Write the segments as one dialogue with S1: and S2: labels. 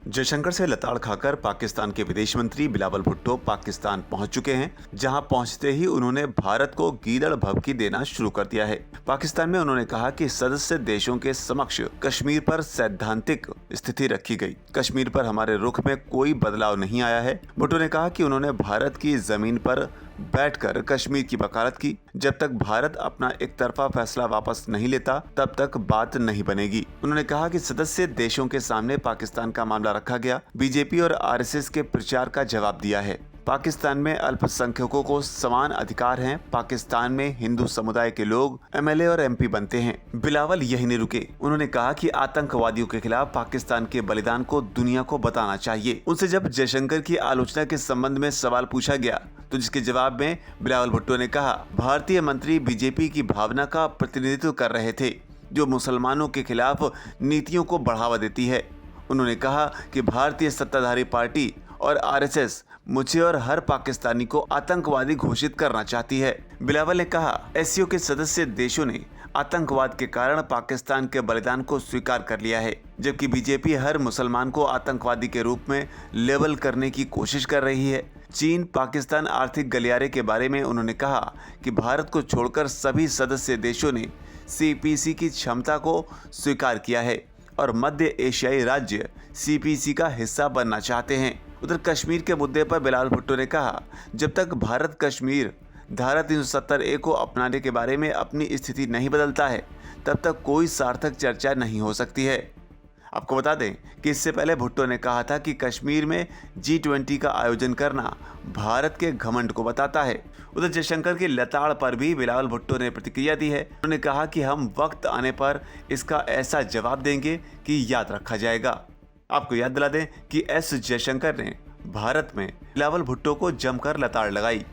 S1: जयशंकर से लताड़ खाकर पाकिस्तान के विदेश मंत्री बिलावल भुट्टो पाकिस्तान पहुंच चुके हैं, जहां पहुंचते ही उन्होंने भारत को गीदड़ भभकी देना शुरू कर दिया है। पाकिस्तान में उन्होंने कहा कि सदस्य देशों के समक्ष कश्मीर पर सैद्धांतिक स्थिति रखी गई। कश्मीर पर हमारे रुख में कोई बदलाव नहीं आया है। भुट्टो ने कहा कि उन्होंने भारत की जमीन पर बैठकर कश्मीर की वकालत की। जब तक भारत अपना एक तरफा फैसला वापस नहीं लेता, तब तक बात नहीं बनेगी। उन्होंने कहा कि सदस्य देशों के सामने पाकिस्तान का मामला रखा गया, बीजेपी और आरएसएस के प्रचार का जवाब दिया है। पाकिस्तान में अल्पसंख्यकों को समान अधिकार हैं। पाकिस्तान में हिंदू समुदाय के लोग एमएलए और एमपी बनते हैं। बिलावल यही नहीं रुके। उन्होंने कहा कि आतंकवादियों के खिलाफ पाकिस्तान के बलिदान को दुनिया को बताना चाहिए। उनसे जब जयशंकर की आलोचना के संबंध में सवाल पूछा गया, तो जिसके जवाब में बिलावल भुट्टो ने कहा, भारतीय मंत्री बीजेपी की भावना का प्रतिनिधित्व कर रहे थे, जो मुसलमानों के खिलाफ नीतियों को बढ़ावा देती है। उन्होंने कहा कि भारतीय सत्ताधारी पार्टी और आरएसएस मुझे और हर पाकिस्तानी को आतंकवादी घोषित करना चाहती है। बिलावल ने कहा, एससीओ के सदस्य देशों ने आतंकवाद के कारण पाकिस्तान के बलिदान को स्वीकार कर लिया है, जबकि बीजेपी हर मुसलमान को आतंकवादी के रूप में लेबल करने की कोशिश कर रही है। चीन पाकिस्तान आर्थिक गलियारे के बारे में उन्होंने कहा कि भारत को छोड़कर सभी सदस्य देशों ने सीपीसी की क्षमता को स्वीकार किया है और मध्य एशियाई राज्य सीपीसी का हिस्सा बनना चाहते हैं। उधर कश्मीर के मुद्दे पर बिलावल भुट्टो ने कहा, जब तक भारत कश्मीर धारा 370A को अपनाने के बारे में अपनी स्थिति नहीं बदलता है, तब तक कोई सार्थक चर्चा नहीं हो सकती है। आपको बता दें कि इससे पहले भुट्टो ने कहा था कि कश्मीर में G20 का आयोजन करना भारत के घमंड को बताता है। उधर जयशंकर की लताड़ पर भी बिलावल भुट्टो ने प्रतिक्रिया दी है। उन्होंने कहा कि हम वक्त आने पर इसका ऐसा जवाब देंगे कि याद रखा जाएगा। आपको याद दिला दें कि एस जयशंकर ने भारत में बिलावल भुट्टो को जमकर लताड़ लगाई।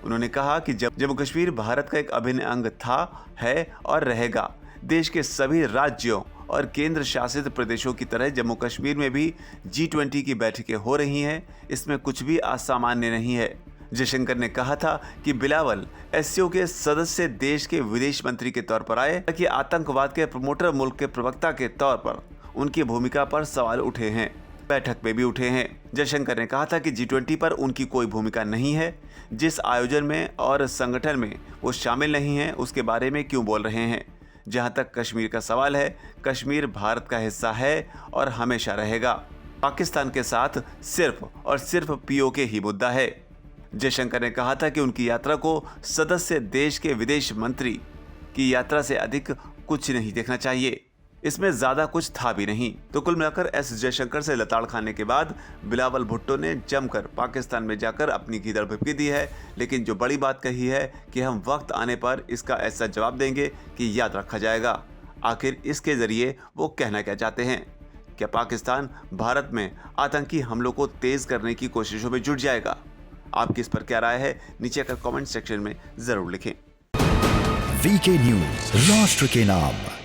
S1: उन्होंने कहा कि जम्मू कश्मीर भारत का एक अभिन्न अंग था, है और रहेगा। देश के सभी राज्यों और केंद्र शासित प्रदेशों की तरह जम्मू कश्मीर में भी G20 की बैठकें हो रही हैं। इसमें कुछ भी असामान्य नहीं है। जयशंकर ने कहा था कि बिलावल एससीओ के सदस्य देश के विदेश मंत्री के तौर पर आए, कि आतंकवाद के प्रमोटर मुल्क के प्रवक्ता के तौर पर उनकी भूमिका पर सवाल उठे हैं, बैठक में भी उठे हैं। जयशंकर ने कहा था कि G20 पर उनकी कोई भूमिका नहीं है। जिस आयोजन में और संगठन में वो शामिल नहीं है, उसके बारे में क्यों बोल रहे हैं। जहां तक कश्मीर का सवाल है, कश्मीर भारत का हिस्सा है और हमेशा रहेगा। पाकिस्तान के साथ सिर्फ और सिर्फ पीओके ही मुद्दा है। जयशंकर ने कहा था कि उनकी यात्रा को सदस्य देश के विदेश मंत्री की यात्रा से अधिक कुछ नहीं देखना चाहिए। इसमें ज्यादा कुछ था भी नहीं। तो कुल मिलाकर एस जयशंकर से लताड़ खाने के बाद बिलावल भुट्टो ने जमकर पाकिस्तान में जाकर अपनी गीदड़ भभकी दी है। लेकिन जो बड़ी बात कही है कि हम वक्त आने पर इसका ऐसा जवाब देंगे कि याद रखा जाएगा। आखिर इसके जरिए वो कहना क्या चाहते हैं? क्या पाकिस्तान भारत में आतंकी हमलों को तेज करने की कोशिशों में जुट जाएगा? आपकी इस पर क्या राय है? नीचे आकर कमेंट सेक्शन में जरूर लिखें।
S2: वीके न्यूज, राष्ट्र के नाम।